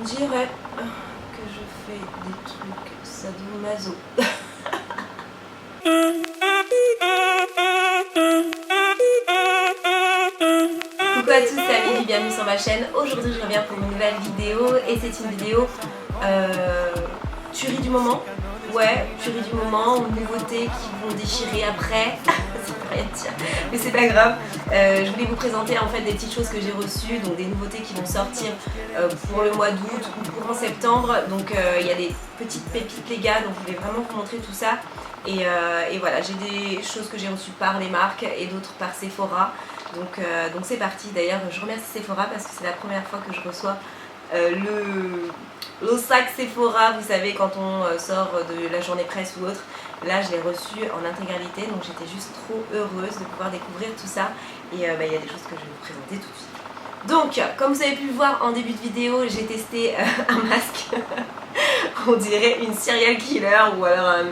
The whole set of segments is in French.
dirait que je fais des trucs sadomaso. Coucou à tous, c'est Amélie, bienvenue sur ma chaîne. Aujourd'hui je reviens pour une nouvelle vidéo et c'est une vidéo tuerie du moment. Ouais, tuerie du moment, nouveautés qui vont déchirer après. Ça peut rien dire, mais c'est pas grave. Je voulais vous présenter en fait des petites choses que j'ai reçues, donc des nouveautés qui vont sortir pour le mois d'août ou courant septembre. Donc il y a des petites pépites les gars, donc je voulais vraiment vous montrer tout ça. Et voilà, j'ai des choses que j'ai reçues par les marques et d'autres par Sephora. Donc c'est parti. D'ailleurs je remercie Sephora parce que c'est la première fois que je reçois le sac Sephora, vous savez, quand on sort de la journée presse ou autre. Là je l'ai reçu en intégralité, donc j'étais juste trop heureuse de pouvoir découvrir tout ça. Et il y a des choses que je vais vous présenter tout de suite. Donc comme vous avez pu le voir en début de vidéo, j'ai testé un masque. On dirait une serial killer ou alors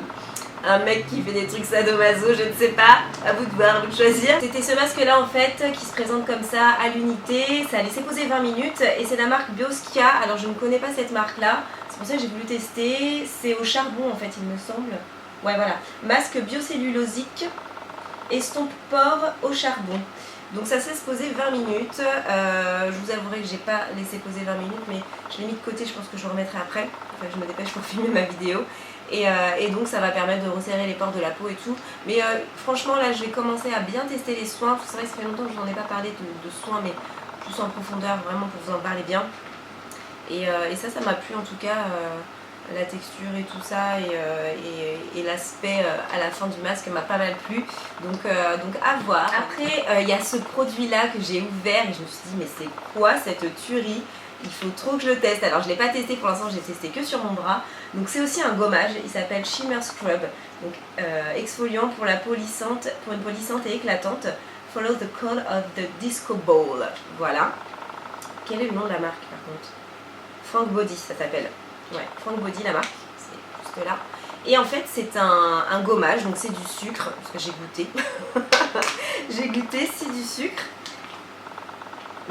un mec qui fait des trucs sadomaso, je ne sais pas, à vous de voir, à vous de choisir. C'était ce masque là en fait qui se présente comme ça à l'unité, ça a laissé poser 20 minutes et c'est la marque Bioskia. Alors je ne connais pas cette marque là, c'est pour ça que j'ai voulu tester. C'est au charbon en fait il me semble. Ouais voilà, masque biocellulosique, estompe pore au charbon. Donc ça se laisse poser 20 minutes, je vous avouerai que j'ai pas laissé poser 20 minutes mais je l'ai mis de côté, je pense que je le remettrai après, enfin je me dépêche pour filmer ma vidéo. Et donc ça va permettre de resserrer les pores de la peau et tout. Mais franchement là je vais commencer à bien tester les soins. C'est vrai que ça fait longtemps que je n'en ai pas parlé de soins, mais plus en profondeur vraiment pour vous en parler bien. Et ça m'a plu en tout cas, la texture et tout ça et l'aspect à la fin du masque m'a pas mal plu. Donc à voir. Après il y a ce produit là que j'ai ouvert et je me suis dit mais c'est quoi cette tuerie? Il faut trop que je le teste. Alors je ne l'ai pas testé pour l'instant, j'ai testé que sur mon bras. Donc c'est aussi un gommage, il s'appelle Shimmer Scrub. Donc exfoliant pour la peau lissante, pour une peau lissante et éclatante. Follow the call of the disco ball. Voilà. Quel est le nom de la marque par contre? Frank Body ça s'appelle. Ouais, Frank Body la marque, c'est juste là. Et en fait c'est un gommage, donc c'est du sucre, parce que j'ai goûté. J'ai goûté, c'est du sucre.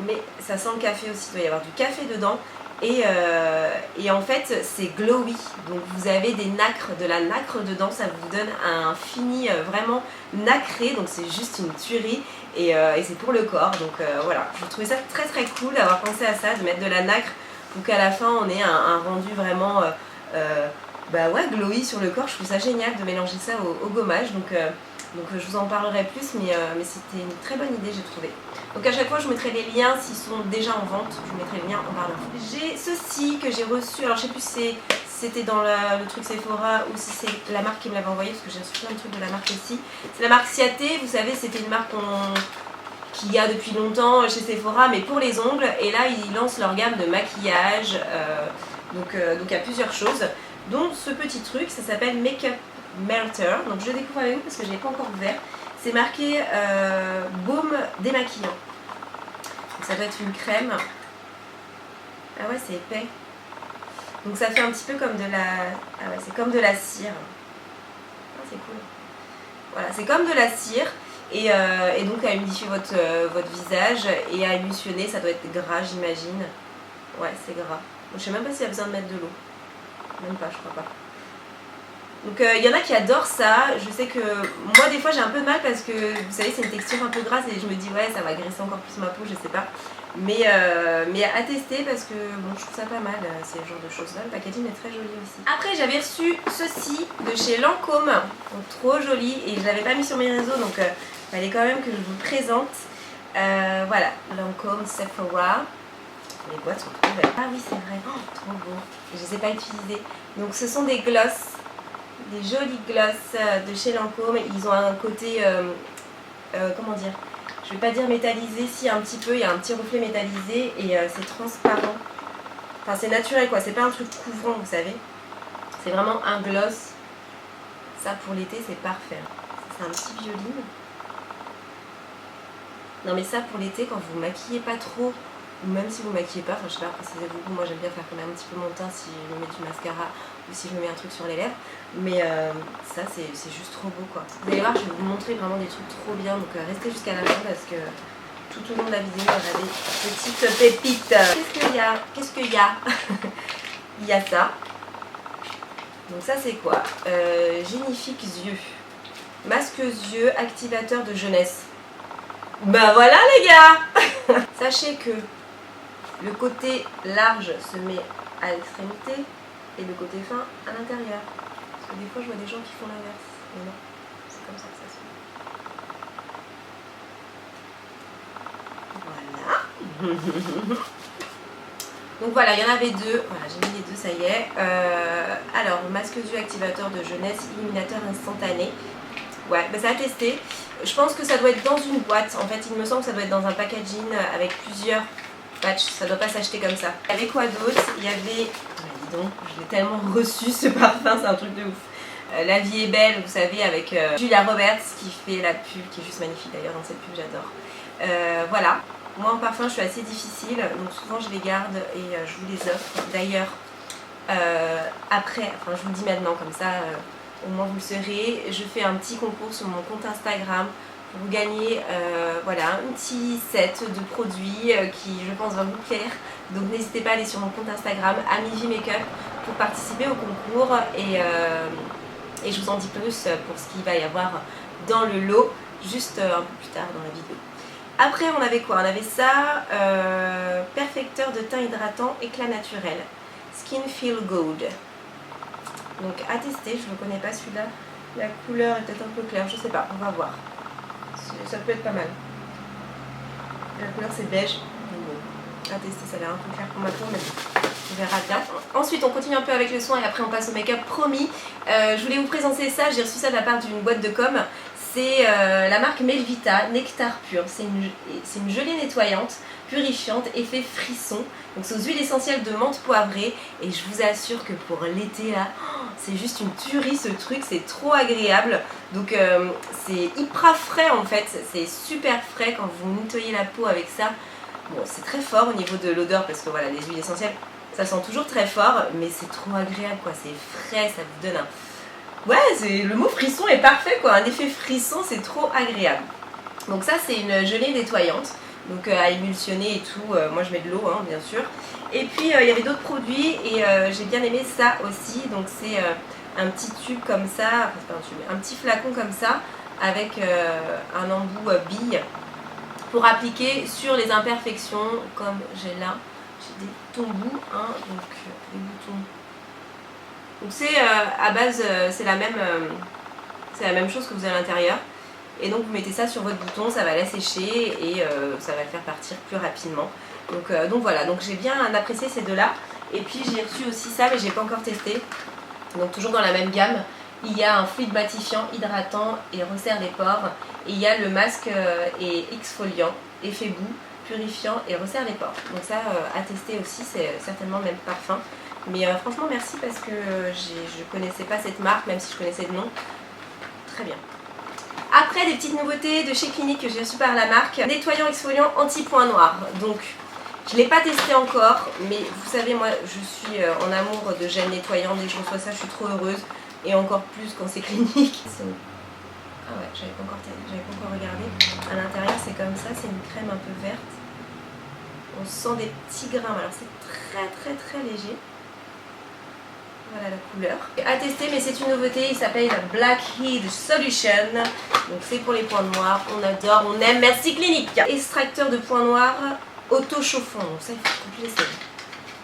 Mais ça sent le café aussi, il doit y avoir du café dedans et en fait c'est glowy, donc vous avez des nacres, de la nacre dedans, ça vous donne un fini vraiment nacré, donc c'est juste une tuerie et c'est pour le corps, donc voilà, je trouvais ça très très cool d'avoir pensé à ça, de mettre de la nacre pour qu'à la fin on ait un rendu vraiment bah ouais, glowy sur le corps. Je trouve ça génial de mélanger ça au gommage, donc je vous en parlerai plus, mais c'était une très bonne idée j'ai trouvé. Donc à chaque fois je vous mettrai les liens s'ils sont déjà en vente, je vous mettrai le lien en barre d'infos. J'ai ceci que j'ai reçu, alors je sais plus si c'était dans le truc Sephora ou si c'est la marque qui me l'avait envoyé, parce que j'ai reçu plein de trucs de la marque aussi. C'est la marque Ciaté, vous savez c'était une marque qu'il y a depuis longtemps chez Sephora, mais pour les ongles, et là ils lancent leur gamme de maquillage, donc il y a plusieurs choses, dont ce petit truc, ça s'appelle Makeup Melter, donc je le découvre avec vous parce que je ne l'ai pas encore ouvert. C'est marqué baume démaquillant. Donc ça doit être une crème. Ah ouais, c'est épais. Donc ça fait un petit peu comme de la... Ah ouais, c'est comme de la cire. Ah, c'est cool. Voilà, c'est comme de la cire. Et donc à humidifier votre visage et à émulsionner, ça doit être gras j'imagine. Ouais, c'est gras. Donc, je sais même pas s'il y a besoin de mettre de l'eau. Même pas, je crois pas. Donc il y en a qui adorent ça, je sais que moi des fois j'ai un peu de mal parce que vous savez c'est une texture un peu grasse et je me dis ouais ça va graisser encore plus ma peau, je sais pas. Mais à tester parce que bon je trouve ça pas mal, c'est le genre de choses là, le packaging est très joli aussi. Après j'avais reçu ceci de chez Lancôme, donc trop joli et je l'avais pas mis sur mes réseaux donc il fallait quand même que je vous le présente. Voilà, Lancôme Sephora. Les boîtes sont trop belles. Ah oui c'est vrai, oh, trop beau, je les ai pas utilisées. Donc ce sont des glosses. Des jolis glosses de chez Lancôme. Ils ont un côté, comment dire, je vais pas dire métallisé, si un petit peu, il y a un petit reflet métallisé et c'est transparent. Enfin c'est naturel quoi, c'est pas un truc couvrant vous savez. C'est vraiment un gloss. Ça pour l'été c'est parfait. C'est un petit violine. Non mais ça pour l'été quand vous maquillez pas trop, ou même si vous maquillez pas, enfin je sais pas, précisez-vous, moi j'aime bien faire quand même un petit peu mon teint si je mets du mascara ou si je me mets un truc sur les lèvres, mais ça c'est juste trop beau quoi. Vous allez voir, je vais vous montrer vraiment des trucs trop bien, donc restez jusqu'à la fin parce que tout au long de la vidéo, il y aura des petites pépites. Qu'est-ce qu'il y a? Qu'est-ce qu'il y a? Il y a ça. Donc ça c'est quoi? Génifique yeux. Masque yeux, activateur de jeunesse. Ben voilà les gars. Sachez que le côté large se met à l'extrémité et le côté fin à l'intérieur. Parce que des fois je vois des gens qui font l'inverse. Mais non, c'est comme ça que ça se fait. Voilà. Donc voilà, il y en avait deux. Voilà, j'ai mis les deux, ça y est. Alors, masque yeux activateur de jeunesse, illuminateur instantané. Ouais, bah ça a testé. Je pense que ça doit être dans une boîte. En fait, il me semble que ça doit être dans un packaging avec plusieurs patchs. Ça doit pas s'acheter comme ça. Il y avait quoi d'autre? Il y avait... dis donc, je l'ai tellement reçu ce parfum, c'est un truc de ouf. La vie est belle, vous savez, avec Julia Roberts qui fait la pub, qui est juste magnifique d'ailleurs dans cette pub, j'adore. Voilà. Moi en parfum je suis assez difficile, donc souvent je les garde et je vous les offre. D'ailleurs, après, enfin je vous le dis maintenant comme ça, au moins vous le saurez, je fais un petit concours sur mon compte Instagram pour vous gagner voilà, un petit set de produits qui je pense va vous plaire. Donc n'hésitez pas à aller sur mon compte Instagram, Amivi Makeup, pour participer au concours et je vous en dis plus pour ce qu'il va y avoir dans le lot juste un peu plus tard dans la vidéo. Après on avait quoi? On avait ça, perfecteur de teint hydratant, éclat naturel, Skin Feel Good. Donc à tester, je ne connais pas celui-là. La couleur est peut-être un peu claire, je sais pas, on va voir. Ça peut être pas mal. La couleur c'est beige. Bon, à tester, ça a l'air un peu clair pour ma peau, mais on verra bien. Ensuite on continue un peu avec le soin et après on passe au make-up, promis. Je voulais vous présenter ça, j'ai reçu ça de la part d'une boîte de com. C'est la marque Melvita Nectar Pur. C'est une gelée nettoyante, purifiante, effet frisson. Donc c'est aux huiles essentielles de menthe poivrée. Et je vous assure que pour l'été là, c'est juste une tuerie ce truc, c'est trop agréable. Donc c'est hyper frais en fait, c'est super frais quand vous nettoyez la peau avec ça. Bon, c'est très fort au niveau de l'odeur parce que voilà, les huiles essentielles, ça sent toujours très fort, mais c'est trop agréable quoi, c'est frais, ça vous donne un... Ouais, le mot frisson est parfait quoi, un effet frisson, c'est trop agréable. Donc ça c'est une gelée nettoyante, donc à émulsionner et tout, moi je mets de l'eau hein, bien sûr. Et puis il y avait d'autres produits et j'ai bien aimé ça aussi, donc c'est un petit tube comme ça, enfin c'est pas un tube, un petit flacon comme ça, avec un embout bille, pour appliquer sur les imperfections, comme j'ai là, j'ai des tombous, hein, donc des boutons. Donc c'est à base, c'est la même chose que vous avez à l'intérieur. Et donc vous mettez ça sur votre bouton, ça va l'assécher et ça va le faire partir plus rapidement. Donc voilà, donc j'ai bien apprécié ces deux-là. Et puis j'ai reçu aussi ça, mais j'ai pas encore testé. Donc toujours dans la même gamme, il y a un fluide matifiant, hydratant et resserre les pores. Et il y a le masque et exfoliant, effet boue, purifiant et resserre les pores. Donc ça à tester aussi, c'est certainement le même parfum. Mais franchement merci parce que je connaissais pas cette marque, même si je connaissais le nom. Très bien. Après des petites nouveautés de chez Clinique que j'ai reçues par la marque. Nettoyant exfoliant anti-point noir. Donc je ne l'ai pas testé encore, mais vous savez moi je suis en amour de gel nettoyant. Dès que je reçois ça je suis trop heureuse. Et encore plus quand c'est Clinique. Ah ouais, j'avais pas encore regardé. À l'intérieur c'est comme ça, c'est une crème un peu verte. On sent des petits grains, alors c'est très léger. Voilà la couleur. À tester, mais c'est une nouveauté, il s'appelle Blackhead Solution. Donc c'est pour les points noirs, on adore, on aime, merci Clinique. Extracteur de points noirs auto-chauffant, donc ça il faut que je l'essaye.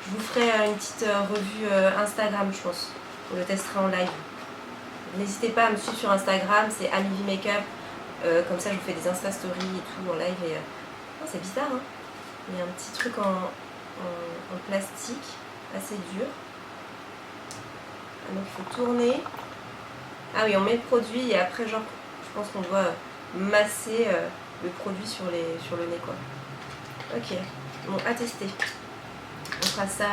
Je vous ferai une petite revue Instagram je pense, on le testera en live. N'hésitez pas à me suivre sur Instagram, c'est Amivi Makeup, comme ça je vous fais des Insta Stories et tout en live. Et... Oh, c'est bizarre hein, il y a un petit truc en plastique, assez dur. Donc il faut tourner. Ah oui, on met le produit et après genre je pense qu'on doit masser le produit sur le nez quoi. Ok, bon à tester. On fera ça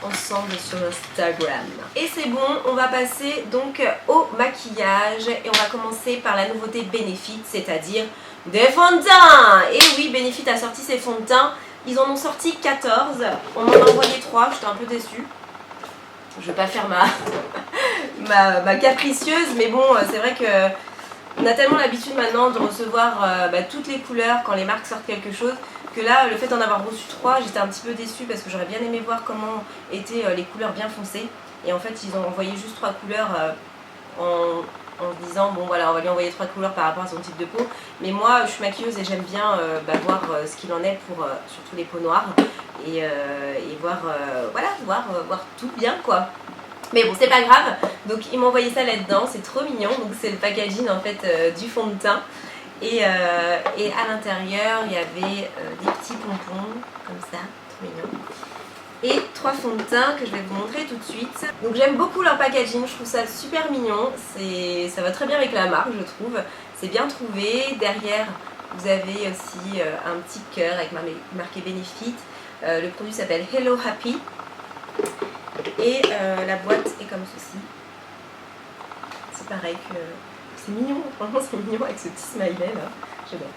ensemble sur Instagram. Et c'est bon, on va passer donc au maquillage et on va commencer par la nouveauté Benefit, c'est-à-dire des fonds de teint. Et oui, Benefit a sorti ses fonds de teint. Ils en ont sorti 14. On m'en a envoyé 3, j'étais un peu déçue. Je vais pas faire ma capricieuse, mais bon, c'est vrai que On a tellement l'habitude maintenant de recevoir toutes les couleurs quand les marques sortent quelque chose, que là, le fait d'en avoir reçu 3, j'étais un petit peu déçue parce que j'aurais bien aimé voir comment étaient les couleurs bien foncées. Et en fait, ils ont envoyé juste 3 couleurs en se disant bon voilà, on va lui envoyer 3 couleurs par rapport à son type de peau. Mais moi, je suis maquilleuse et j'aime bien voir ce qu'il en est pour surtout les peaux noires et voir, voir tout bien quoi. Mais bon, c'est pas grave, donc ils m'ont envoyé ça là-dedans, c'est trop mignon. Donc c'est le packaging en fait du fond de teint. Et à l'intérieur, il y avait des petits pompons, comme ça, trop mignon. Et 3 fonds de teint que je vais vous montrer tout de suite. Donc j'aime beaucoup leur packaging, je trouve ça super mignon. Ça va très bien avec la marque, je trouve. C'est bien trouvé. Derrière, vous avez aussi un petit cœur avec marqué Benefit. Le produit s'appelle Hello Happy. Et la boîte est comme ceci. C'est pareil que... C'est mignon, franchement c'est mignon avec ce petit smiley là. J'adore.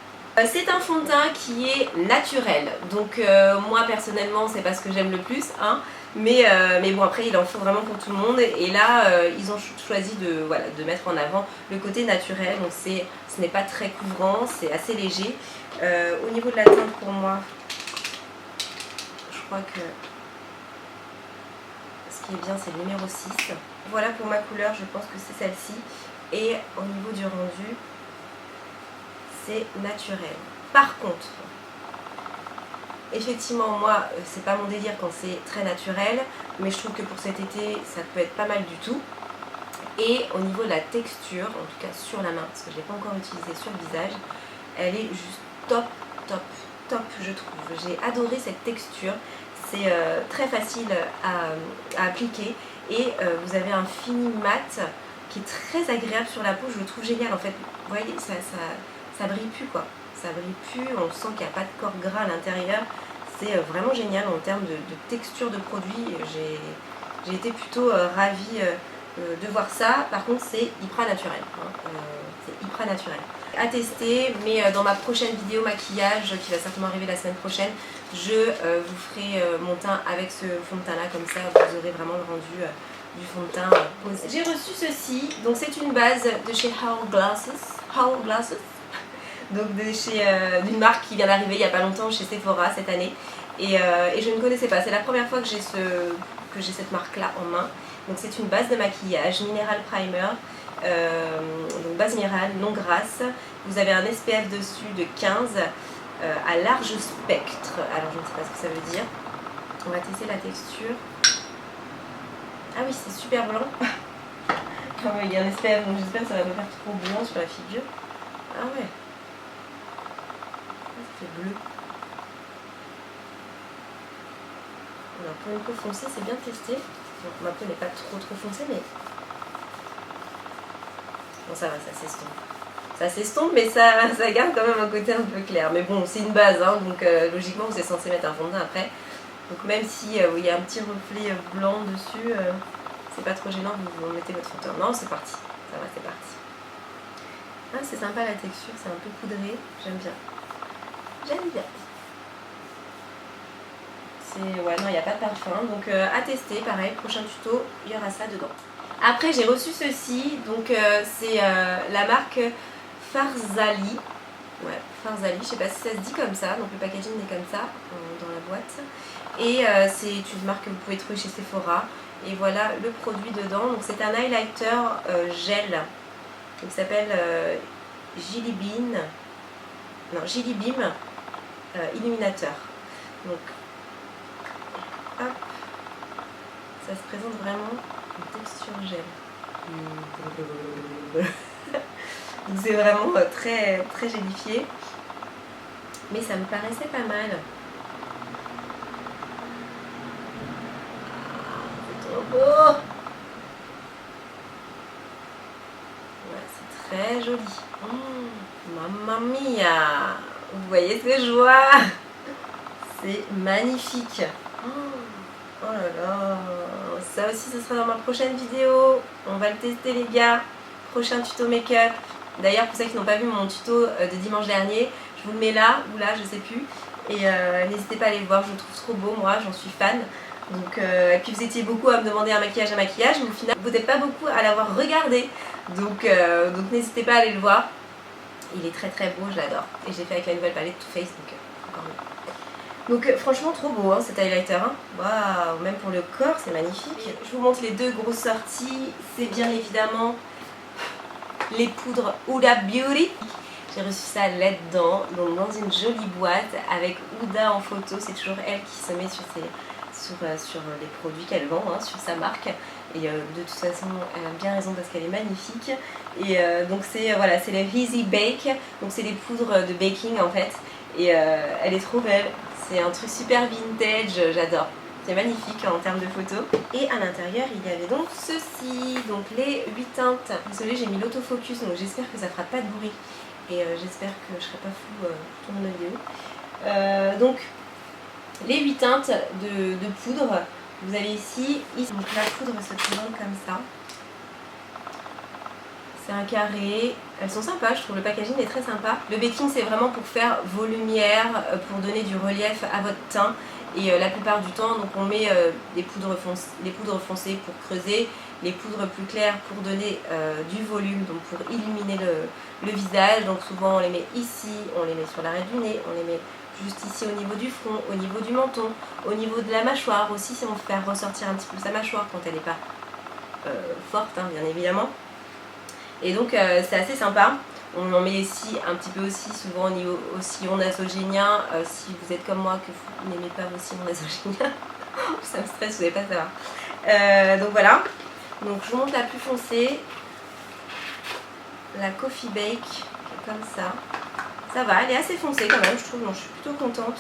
C'est un fond de teint qui est naturel. Donc moi personnellement c'est pas ce que j'aime le plus. Hein. Mais bon après il en faut vraiment pour tout le monde. Et là ils ont choisi de mettre en avant le côté naturel. Donc ce n'est pas très couvrant, c'est assez léger. Au niveau de la teinte pour moi, je crois que... Ce qui est bien c'est le numéro 6. Voilà pour ma couleur, je pense que c'est celle-ci. Et au niveau du rendu, c'est naturel. Par contre, effectivement moi c'est pas mon délire quand c'est très naturel, mais je trouve que pour cet été ça peut être pas mal du tout. Et au niveau de la texture, en tout cas sur la main, parce que je ne l'ai pas encore utilisée sur le visage, elle est juste top, top, top je trouve. J'ai adoré cette texture. C'est très facile à appliquer et vous avez un fini mat qui est très agréable sur la peau, je le trouve génial en fait. Vous voyez, ça brille plus quoi. Ça brille plus, on sent qu'il n'y a pas de corps gras à l'intérieur. C'est vraiment génial en termes de texture de produit. J'ai été plutôt ravie de voir ça. Par contre, c'est hyper naturel. Hein. C'est hyper naturel. À tester, mais dans ma prochaine vidéo maquillage qui va certainement arriver la semaine prochaine, je vous ferai mon teint avec ce fond de teint là, comme ça vous aurez vraiment le rendu du fond de teint posé. J'ai reçu ceci, donc c'est une base de chez Hourglasses, donc d'une marque qui vient d'arriver il n'y a pas longtemps chez Sephora cette année, et je ne connaissais pas, c'est la première fois que j'ai cette marque là en main. Donc c'est une base de maquillage, Mineral Primer, donc base minérale, non grasse. Vous avez un SPF dessus de 15 à large spectre, alors je ne sais pas ce que ça veut dire. On va tester la texture. Ah oui, c'est super blanc. Il y a un SPF, donc j'espère que ça va pas faire trop blanc sur la figure. Ah ouais. Ça fait bleu. Alors pour une peau foncée, c'est bien testé. Donc ma peau n'est pas trop foncée, mais... Bon ça va, ça s'estompe. Ça s'estompe, mais ça garde quand même un côté un peu clair. Mais bon, c'est une base, hein, donc logiquement vous êtes censé mettre un fond de teint après. Donc même si il y a un petit reflet blanc dessus, c'est pas trop gênant, vous mettez votre fond de teint. Non, c'est parti. Ça va, c'est parti. Ah, c'est sympa la texture, c'est un peu poudré. J'aime bien. J'aime bien. Ouais, non, il n'y a pas de parfum, donc à tester, pareil, prochain tuto, il y aura ça dedans. Après, j'ai reçu ceci, donc c'est la marque Farzali. Ouais, Farzali, je sais pas si ça se dit comme ça, donc le packaging est comme ça, dans la boîte. Et c'est une marque que vous pouvez trouver chez Sephora. Et voilà le produit dedans, donc c'est un highlighter gel, il s'appelle Jelly Bean Illuminateur. Donc, hop, ça se présente vraiment en texture gel. Donc c'est vraiment très gélifié, mais ça me paraissait pas mal. C'est trop beau. Ouais, c'est très joli. Mamma mia, vous voyez ce que je vois? C'est magnifique. Oh là là, ça aussi ce sera dans ma prochaine vidéo. On va le tester les gars. Prochain tuto make-up. D'ailleurs pour ceux qui n'ont pas vu mon tuto de dimanche dernier, je vous le mets là ou là, je sais plus. Et n'hésitez pas à aller le voir, je le trouve trop beau, moi j'en suis fan. Donc, et puis vous étiez beaucoup à me demander un maquillage, mais au final vous n'êtes pas beaucoup à l'avoir regardé. Donc n'hésitez pas à aller le voir. Il est très très beau, je l'adore. Et j'ai fait avec la nouvelle palette Too Faced, donc encore mieux. Donc franchement trop beau cet highlighter. Waouh, même pour le corps c'est magnifique. Je vous montre les deux grosses sorties. C'est bien évidemment les poudres Huda Beauty. J'ai reçu ça là-dedans, donc dans une jolie boîte avec Huda en photo. C'est toujours elle qui se met sur les produits qu'elle vend, sur sa marque. Et de toute façon, elle a bien raison parce qu'elle est magnifique. Et donc c'est voilà, c'est le Easy Bake. Donc c'est des poudres de baking en fait. Et elle est trop belle. C'est un truc super vintage, j'adore. C'est magnifique en termes de photos. Et à l'intérieur, il y avait donc ceci. Donc les 8 teintes. Désolée, j'ai mis l'autofocus, donc j'espère que ça fera pas de bruit. Et j'espère que je serai pas fou tout le long de la vidéo. Donc les 8 teintes de poudre. Vous avez ici, donc la poudre se présente comme ça. C'est un carré. Elles sont sympas, je trouve le packaging est très sympa. Le baking c'est vraiment pour faire vos lumières, pour donner du relief à votre teint. Et la plupart du temps, donc on met des poudres foncées pour creuser, les poudres plus claires pour donner du volume, donc pour illuminer le visage. Donc souvent on les met ici, on les met sur l'arrêt du nez, on les met juste ici au niveau du front, au niveau du menton, au niveau de la mâchoire aussi, si on veut faire ressortir un petit peu sa mâchoire quand elle n'est pas forte, bien évidemment. Et donc c'est assez sympa. On en met ici un petit peu aussi, souvent au niveau au sillon nasogénien, si vous êtes comme moi que vous n'aimez pas vos sillons nasogéniens. Ça me stresse, vous n'allez pas savoir. Donc voilà. Donc je vous montre la plus foncée, la Coffee Bake, qui est comme ça. Ça va, elle est assez foncée quand même, je trouve, donc je suis plutôt contente.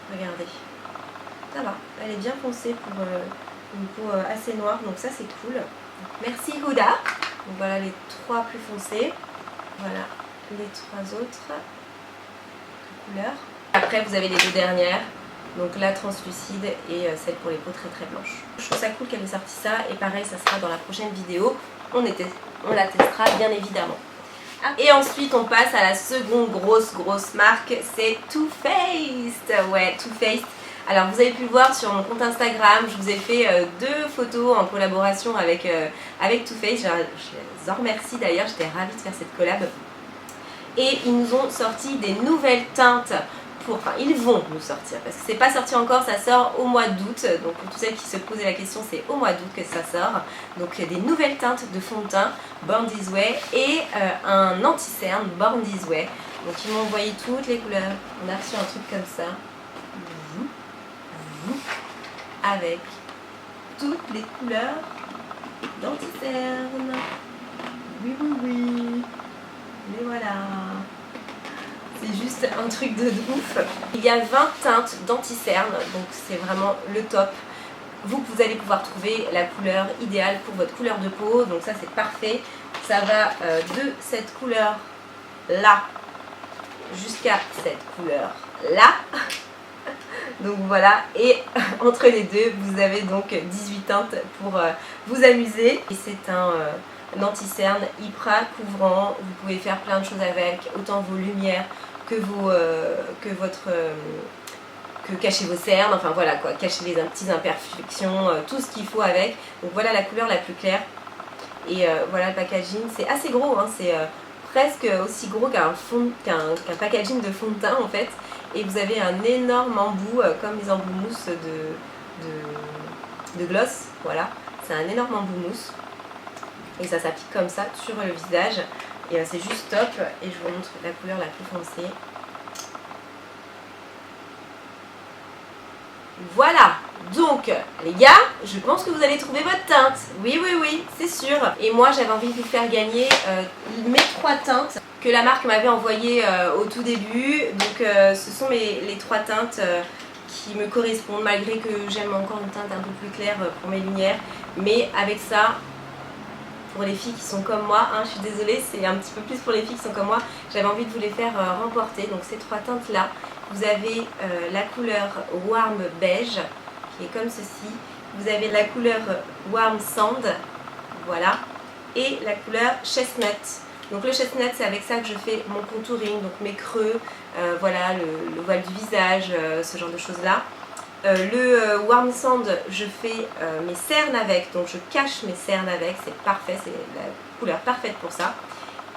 Regardez, ça va, elle est bien foncée pour une peau assez noire, donc ça c'est cool. Merci Huda. Donc voilà les 3 plus foncées, voilà les 3 autres couleurs. Après vous avez les 2 dernières, donc la translucide et celle pour les peaux très très blanches. Je trouve ça cool qu'elle ait sorti ça, et pareil ça sera dans la prochaine vidéo, on la testera bien évidemment. Et ensuite on passe à la seconde grosse marque, c'est Too Faced. Ouais, Too Faced. Alors vous avez pu le voir sur mon compte Instagram, je vous ai fait 2 photos en collaboration avec Too Faced. Je les en remercie d'ailleurs, j'étais ravie de faire cette collab. Et ils nous ont sorti des nouvelles teintes. Enfin, ils vont nous sortir, parce que c'est pas sorti encore, ça sort au mois d'août. Donc pour toutes celles qui se posaient la question, c'est au mois d'août que ça sort. Donc des nouvelles teintes de fond de teint Born This Way et un anti-cerne Born This Way. Donc ils m'ont envoyé toutes les couleurs. On a reçu un truc comme ça, avec toutes les couleurs d'anti-cerne. Oui. Mais voilà. C'est juste un truc de ouf. Il y a 20 teintes d'anti-cerne, donc c'est vraiment le top. Vous allez pouvoir trouver la couleur idéale pour votre couleur de peau, donc ça c'est parfait. Ça va de cette couleur là jusqu'à cette couleur là. Donc voilà, et entre les deux vous avez donc 18 teintes pour vous amuser. Et c'est un anti-cerne hyper couvrant, vous pouvez faire plein de choses avec, autant vos lumières que cacher vos cernes, enfin voilà quoi, cacher les petites imperfections, tout ce qu'il faut avec. Donc voilà la couleur la plus claire. Et voilà le packaging, c'est assez gros, c'est presque aussi gros qu'un packaging de fond de teint en fait. Et vous avez un énorme embout, comme les embouts mousse de gloss, voilà. C'est un énorme embout mousse. Et ça s'applique comme ça sur le visage. Et c'est juste top. Et je vous montre la couleur la plus foncée. Voilà. Donc les gars, je pense que vous allez trouver votre teinte. Oui, c'est sûr. Et moi j'avais envie de vous faire gagner mes 3 teintes que la marque m'avait envoyées au tout début. Donc ce sont les 3 teintes qui me correspondent, malgré que j'aime encore une teinte un peu plus claire pour mes lumières. Mais avec ça, pour les filles qui sont comme moi, je suis désolée, c'est un petit peu plus pour les filles qui sont comme moi, j'avais envie de vous les faire remporter. Donc ces 3 teintes là, vous avez la couleur Warm Beige qui est comme ceci, vous avez la couleur Warm Sand, voilà, et la couleur Chestnut. Donc le chestnut, c'est avec ça que je fais mon contouring, donc mes creux, voilà, le voile du visage, ce genre de choses là. Le Warm Sand, je fais mes cernes avec, donc je cache mes cernes avec, c'est parfait, c'est la couleur parfaite pour ça.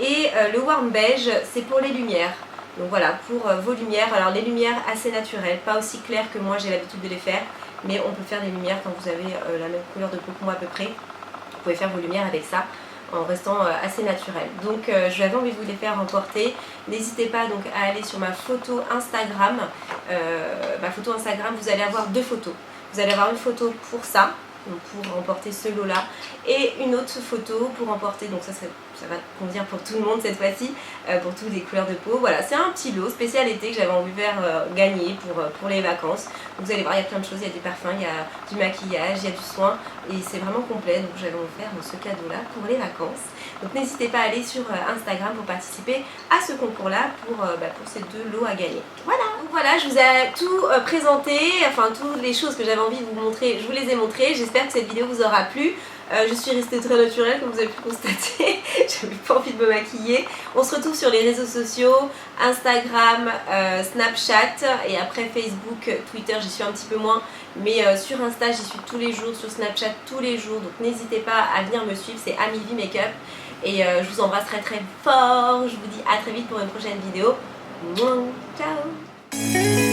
Et le Warm Beige, c'est pour les lumières. Donc voilà, pour vos lumières, alors les lumières assez naturelles, pas aussi claires que moi j'ai l'habitude de les faire, mais on peut faire des lumières quand vous avez la même couleur de peau que moi à peu près. Vous pouvez faire vos lumières avec ça en restant assez naturel. Donc j'avais envie de vous les faire emporter. N'hésitez pas donc à aller sur ma photo Instagram. Vous allez avoir 2 photos. Vous allez avoir une photo pour ça, donc pour emporter ce lot là, et une autre photo pour emporter, donc ça va convenir pour tout le monde cette fois-ci, pour toutes les couleurs de peau. Voilà, c'est un petit lot spécial été que j'avais envie de faire gagner pour les vacances. Donc vous allez voir, il y a plein de choses, il y a des parfums, il y a du maquillage, il y a du soin, et c'est vraiment complet. Donc j'avais envie de faire ce cadeau là pour les vacances. Donc n'hésitez pas à aller sur Instagram pour participer à ce concours là pour ces 2 lots à gagner. Voilà, donc voilà, je vous ai tout présenté, enfin toutes les choses que j'avais envie de vous montrer, je vous les ai montrées. J'espère que cette vidéo vous aura plu. Je suis restée très naturelle comme vous avez pu constater. J'avais pas envie de me maquiller. On se retrouve sur les réseaux sociaux, Instagram, Snapchat, et après Facebook, Twitter j'y suis un petit peu moins, mais sur Insta j'y suis tous les jours, sur Snapchat tous les jours, donc n'hésitez pas à venir me suivre, c'est Amivi Makeup, et je vous embrasse très très fort. Je vous dis à très vite pour une prochaine vidéo. Ciao.